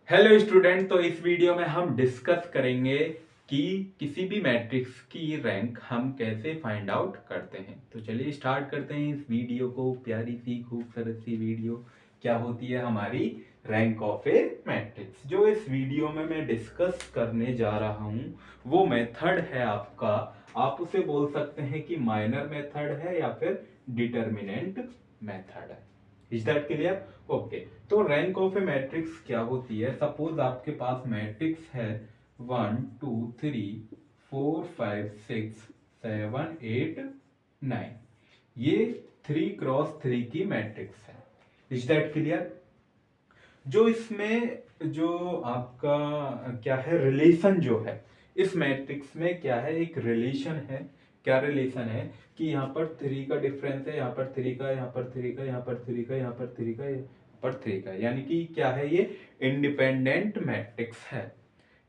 Hello student. तो इस video में हम डिस्कस करेंगे कि किसी भी मैट्रिक्स की रैंक हम कैसे फाइंड आउट करते हैं। तो चलिए स्टार्ट करते हैं इस वीडियो को। प्यारी सी खूबसूरत सी वीडियो क्या होती है हमारी रैंक ऑफ ए मैट्रिक्स। जो इस वीडियो में मैं डिस्कस करने जा रहा हूँ वो मेथड है आपका, आप उसे बोल सकते हैं कि माइनर मेथड है या फिर डिटर्मिनेंट मेथड है। Is that clear? ओके। तो रैंक ऑफ ए मैट्रिक्स क्या होती है? सपोज आपके पास मैट्रिक्स है 1 2 3 4 5 6 7 8 9। ये 3 क्रॉस 3 की मैट्रिक्स है। Is that clear? जो इसमें जो आपका क्या है रिलेशन जो है इस मैट्रिक्स में क्या है, एक रिलेशन है। क्या रिलेशन है कि यहाँ पर 3 का डिफरेंस है, यहाँ पर 3 का, यहाँ पर 3 का, यहाँ पर 3 का, यहाँ पर 3 का, यहाँ पर 3 का, यानी कि क्या है ये इंडिपेंडेंट मैट्रिक्स है।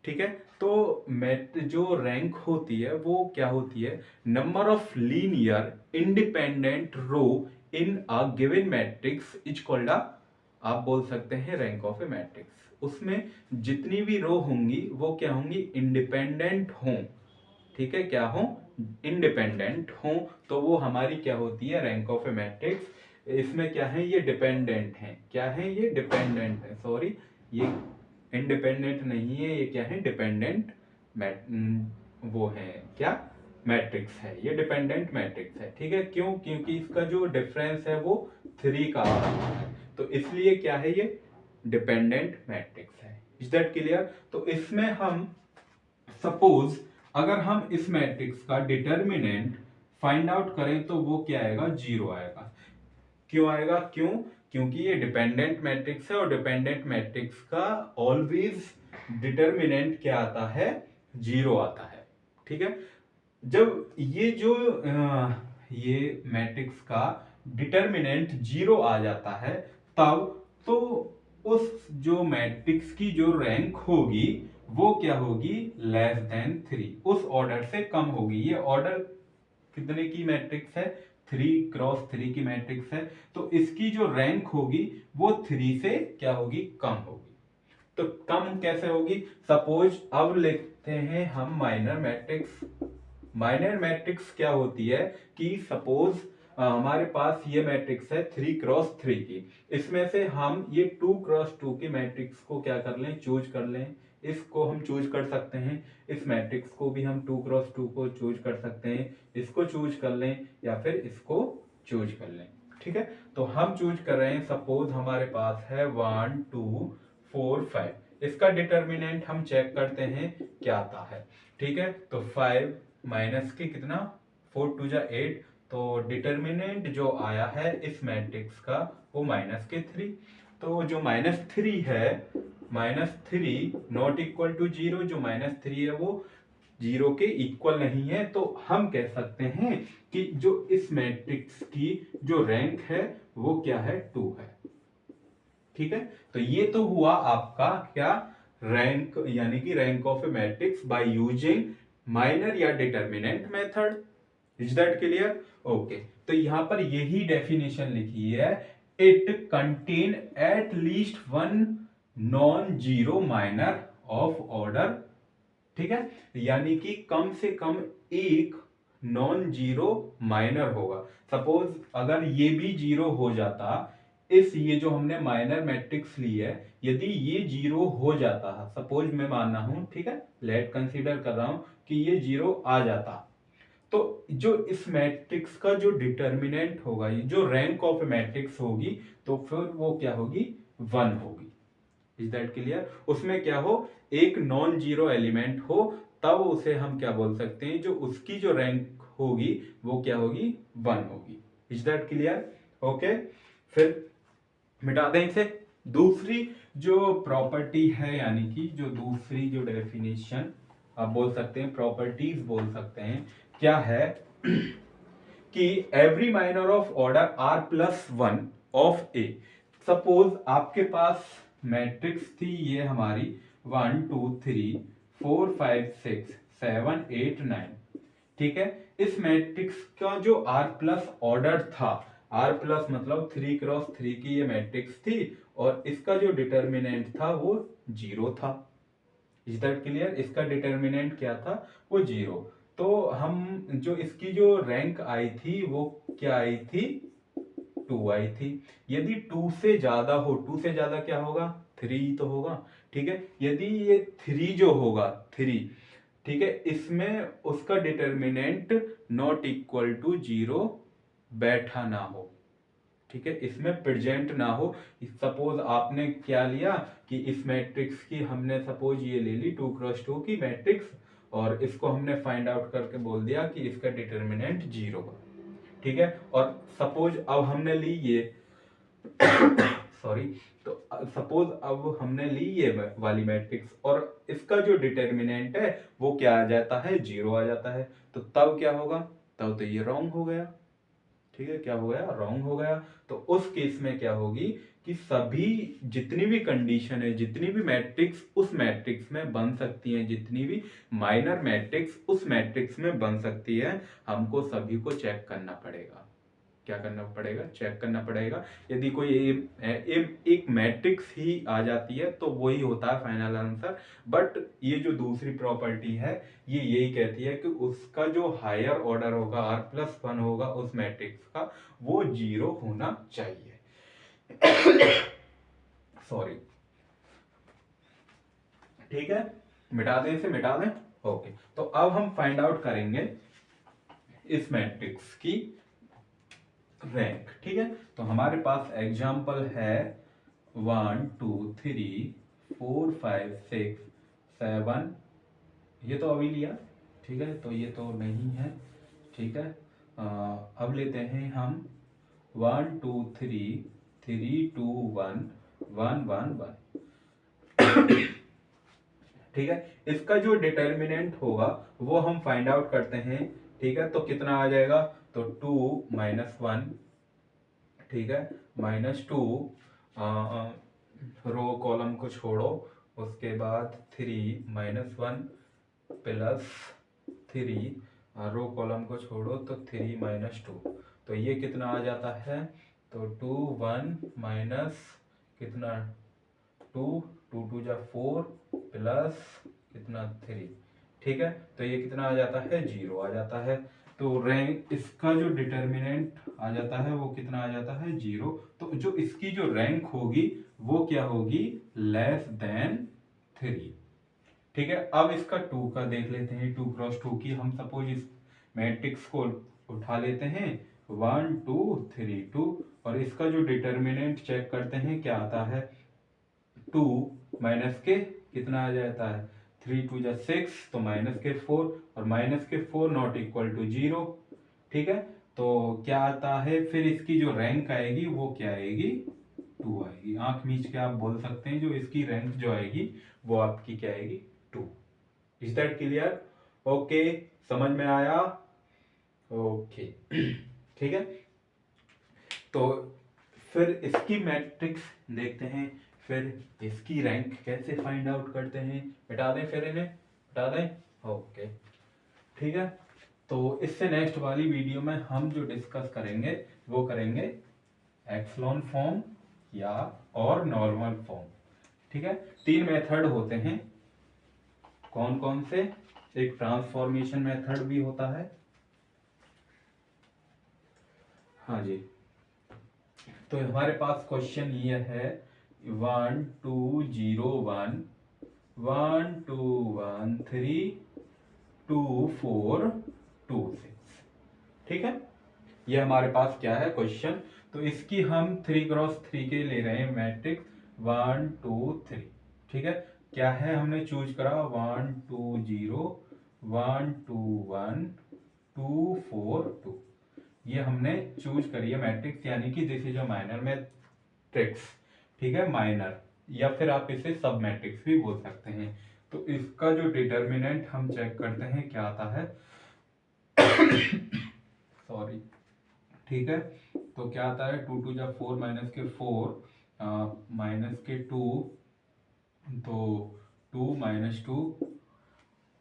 ठीक है। तो मैट जो रैंक होती है वो क्या होती है, number of linear independent row in a given matrix is called a, आप बोल सकते हैं रैंक ऑफ ए मैट्रिक्स। उसमें जितनी भी रो होंगी वो क्या होंगी, इंडिपेंडेंट हों। ठीक है, क्या हो, इंडिपेंडेंट हो, तो वो हमारी क्या होती है रैंक ऑफ ए मैट्रिक्स। इसमें क्या है, ये डिपेंडेंट है। क्या है, ये डिपेंडेंट है, सॉरी ये इंडिपेंडेंट नहीं है, ये क्या है डिपेंडेंट वो है क्या, मैट्रिक्स है। ये डिपेंडेंट मैट्रिक्स है। ठीक है, क्यों? क्योंकि इसका जो डिफरेंस है वो 3 का आ रहा है, तो इसलिए क्या है ये डिपेंडेंट मैट्रिक्स है। Is that clear? तो इसमें हम सपोज अगर हम इस मैट्रिक्स का डिटर्मिनेंट फाइंड आउट करें तो वो क्या आएगा, 0 आएगा। क्यों आएगा? क्यों? क्योंकि ये डिपेंडेंट मैट्रिक्स है और डिपेंडेंट मैट्रिक्स का ऑलवेज डिटर्मिनेंट क्या आता है, 0 आता है। ठीक है। जब ये जो ये मैट्रिक्स का डिटर्मिनेंट 0 आ जाता है तब तो उस जो मैट्रिक्स की जो रैंक होगी वो क्या होगी, लेस देन 3, उस ऑर्डर से कम होगी। ये ऑर्डर कितने की मैट्रिक्स है, 3 क्रॉस 3 की मैट्रिक्स है, तो इसकी जो रैंक होगी वो 3 से क्या होगी, कम होगी। तो कम कैसे होगी? सपोज अब लिखते हैं हम माइनर मैट्रिक्स। माइनर मैट्रिक्स क्या होती है कि सपोज हमारे पास ये मैट्रिक्स है 3 क्रॉस 3 की, इसमें से हम ये 2 क्रॉस 2 की मैट्रिक्स को क्या कर लें, चूज कर लें। इसको हम चूज कर सकते हैं, इस मैट्रिक्स को भी हम 2 क्रॉस 2 को चूज कर सकते हैं, इसको चूज कर लें या फिर इसको चूज कर लें। ठीक है, तो हम चूज कर रहे हैं, सपोज हमारे पास है 1 2 4 5। इसका डिटर्मिनेंट हम चेक करते हैं क्या आता है। ठीक है, तो 5 माइनस के कितना, 4 2 8, तो डिटर्मिनेंट जो आया है इस मैट्रिक्स का वो -3। तो जो -3 है, -3 नॉट इक्वल टू 0, जो -3 है वो 0 के इक्वल नहीं है, तो हम कह सकते हैं कि जो इस मैट्रिक्स की जो रैंक है वो क्या है, 2 है। ठीक है, तो ये तो हुआ आपका क्या, रैंक, यानी कि rank of a matrix by using minor या determinant method. Is that clear? Okay. तो यहां पर यही डेफिनेशन लिखी है, it contain at least one non zero minor of order. ठीक है, यानी कि कम से कम एक नॉन जीरो माइनर होगा। सपोज अगर ये भी 0 हो जाता, इस ये जो हमने माइनर मैट्रिक्स ली है, यदि ये 0 हो जाता है, सपोज मैं मान रहा हूं, ठीक है, लेट कंसीडर कर रहा हूं कि ये 0 आ जाता, तो जो इस मैट्रिक्स का जो डिटर्मिनेंट होगा, ये जो रैंक ऑफ मैट्रिक्स होगी, तो फिर वो क्या होगी, 1 होगी। Is that clear? उसमें क्या हो, एक नॉन जीरो एलिमेंट हो, तब उसे हम क्या बोल सकते हैं, जो उसकी जो रैंक होगी वो क्या होगी, 1 होगी। Is that clear? ओके, फिर मिटा दें इसे। दूसरी जो प्रॉपर्टी है, यानी कि जो दूसरी जो डेफिनेशन आप बोल सकते हैं, प्रॉपर्टीज बोल सकते हैं, क्या है कि every minor of order r+1 of A. Suppose आपके पास मैट्रिक्स थी ये हमारी 1 2 3 4 5 6 7 8 9। ठीक है, इस मैट्रिक्स का जो r प्लस ऑर्डर था, R प्लस मतलब 3x3 की ये मैट्रिक्स थी और इसका जो डिटर्मिनेंट था वो 0 था। Is that clear? इसका डिटर्मिनेंट क्या था? वो 0। तो हम जो इसकी जो रैंक आई थी वो क्या आई थी? 2 आई थी। यदि 2 से ज्यादा हो, 2 से ज्यादा क्या होगा? 3 तो होगा। ठीक है, यदि ये 3 जो होगा 3, ठीक है, इसमें उसका डिटर्मिनेंट नॉट इक्वल टू 0 बैठा ना हो, ठीक है, इसमें प्रेजेंट ना हो। सपोज आपने क्या लिया कि इस मैट्रिक्स की हमने सपोज ये ले ली 2x2 की मैट्रिक्स और इसको हमने फाइंड आउट करके बोल दिया कि इसका डिटर्मिनेंट 0 है, ठीक है। और सपोज अब हमने ली ये सॉरी, तो सपोज अब हमने ली ये वाली मैट्रिक्स और इसका जो डिटर्मिनेंट है वो क्या आ जाता है? 0 आ जाता है। तो तब क्या होगा? तब तो ये रॉन्ग हो गया, ठीक है, क्या हो गया? रॉन्ग हो गया। तो उस केस में क्या होगी कि सभी जितनी भी कंडीशन है, जितनी भी मैट्रिक्स उस मैट्रिक्स में बन सकती हैं, जितनी भी माइनर मैट्रिक्स उस मैट्रिक्स में बन सकती है, हमको सभी को चेक करना पड़ेगा। क्या करना पड़ेगा? चेक करना पड़ेगा। यदि कोई एक मैट्रिक्स ही आ जाती है तो वही होता है फाइनल आंसर। बट ये जो दूसरी प्रॉपर्टी है ये यही कहती है कि उसका जो हायर ऑर्डर होगा R+1 होगा उस मैट्रिक्स का, वो 0 होना चाहिए। सॉरी, ठीक है, मिटा दें, इसे मिटा दें। ओके, तो अब हम फाइंड आउट करेंगे इस मैट्रिक्स की रैंक, ठीक है। तो हमारे पास एग्जाम्पल है 1 2 3 4 5 6 7, ये तो अभी लिया, ठीक है, तो ये तो नहीं है, ठीक है। अब लेते हैं हम 1 2 3 3 2 1 1 1 1, ठीक है। इसका जो डिटर्मिनेंट होगा वो हम फाइंड आउट करते हैं, ठीक है। तो कितना आ जाएगा? तो 2 - 1, ठीक है, -2, रो कॉलम को छोड़ो, उसके बाद 3 - 1 +3, रो कॉलम को छोड़ो तो 3 - 2, तो ये कितना आ जाता है? तो 2 1 माइनस कितना? 2 2 2 जा 4 प्लस कितना? 3, ठीक है। तो ये कितना आ जाता है? 0 आ जाता है। तो रैंक इसका जो डिटर्मिनेंट आ जाता है वो कितना आ जाता है? 0। तो जो इसकी जो रैंक होगी वो क्या होगी? <3 ठीक है। अब इसका 2 का देख लेते हैं, 2x2 की हम सपोज इस मैट्रिक्स को उठा लेते हैं 1 2 3 2 और इसका जो डिटर्मिनेंट चेक करते हैं क्या आता है? 2 माइनस के कितना आ जाता है? 3 2 जा 6, तो -4 और -4 नॉट इक्वल टू 0, ठीक है। तो क्या आता है फिर? इसकी जो रैंक आएगी वो क्या आएगी? 2 आएगी। आंख मीच के आप बोल सकते हैं जो इसकी रैंक जो आएगी वो आपकी क्या आएगी? 2। Is that clear? ओके, समझ में आया? ओके, ठीक है। तो फिर इसकी मैट्रिक्स देखते हैं, फिर इसकी रैंक कैसे फाइंड आउट करते हैं। मिटा दें, फिर इन्हें मिटा दें। ओके, ठीक है। तो इससे नेक्स्ट वाली वीडियो में हम जो डिस्कस करेंगे वो करेंगे एक्सलॉन फॉर्म या और नॉर्मल फॉर्म, ठीक है। 3 मेथड होते हैं, कौन कौन से? एक ट्रांसफॉर्मेशन मेथड भी होता है, हाँ जी। तो हमारे पास क्वेश्चन ये है 1 2 0 1 1 2 1 3 2 4 2 6, ठीक है। ये हमारे पास क्या है क्वेश्चन। तो इसकी हम 3x3 के ले रहे हैं मैट्रिक्स 1 2 3, ठीक है। क्या है? हमने चूज करा 1 2 0 1 2 1 2 4 2, ये हमने चूज करी है मैट्रिक्स, यानी कि this is a minor matrix, ठीक है, माइनर, या फिर आप इसे सब मैट्रिक्स भी बोल सकते हैं। तो इसका जो डिटर्मिनेंट हम चेक करते हैं क्या आता है, सॉरी, ठीक है। तो क्या आता है? 2 2 जा 4 -4 -2, तो 2 -2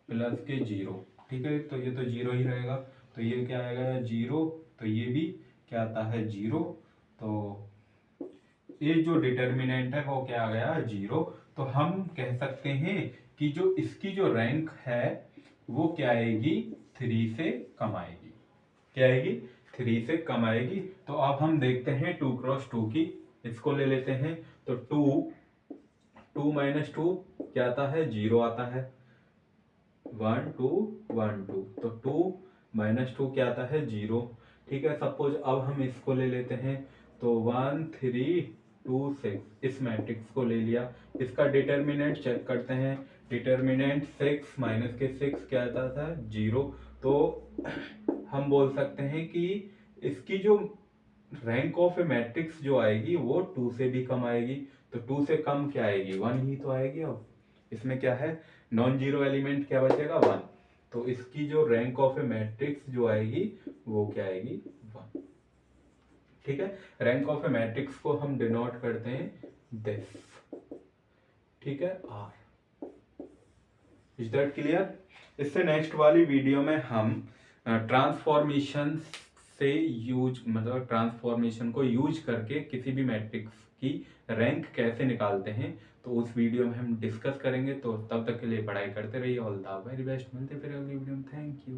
+0, ठीक है। तो ये तो 0 ही रहेगा, तो ये क्या आएगा? 0, तो ये भी क्या आता है 0, तो ये जो डिटर्मिनेंट है वो क्या आ गया 0। तो हम कह सकते हैं कि जो इसकी जो रैंक है वो क्या आएगी 3 से कम आएगी। क्या आएगी 3 से कम आएगी। तो अब हम देखते हैं 2 क्रॉस 2 की, इसको ले लेते हैं। तो 2 माइनस 2 क्या आता है 0 आता है, 1 2 1 2, तो 2 माइनस 2 क्या आता है 0। ठीक है, सपोज अब हम इसको ले लेते हैं, तो 1 3 2 6 इस मैट्रिक्स को ले लिया। इसका डिटर्मिनेंट चेक करते हैं, डिटर्मिनेंट 6 माइनस के 6 क्या आता था 0। तो हम बोल सकते हैं कि इसकी जो रैंक ऑफ ए मैट्रिक्स जो आएगी वो 2 से भी कम आएगी। तो 2 से कम क्या आएगी 1 ही तो आएगी। अब इसमें क्या है नॉन जीरो एलिमेंट क्या बचेगा 1। तो इसकी जो रैंक ऑफ ए मैट्रिक्स जो आएगी वो क्या आएगी 1। ठीक है, रैंक ऑफ ए मैट्रिक्स को हम डिनोट करते हैं दिस। ठीक है, आर। Is that clear? इससे नेक्स्ट वाली वीडियो में हम ट्रांसफॉर्मेशन से मतलब ट्रांसफॉर्मेशन को यूज करके किसी भी मैट्रिक्स की रैंक कैसे निकालते हैं, तो उस वीडियो में हम डिस्कस करेंगे। तो तब तक के लिए पढ़ाई करते रहिए। All the very best. मिलते फिर अगली वीडियो में। Thank you.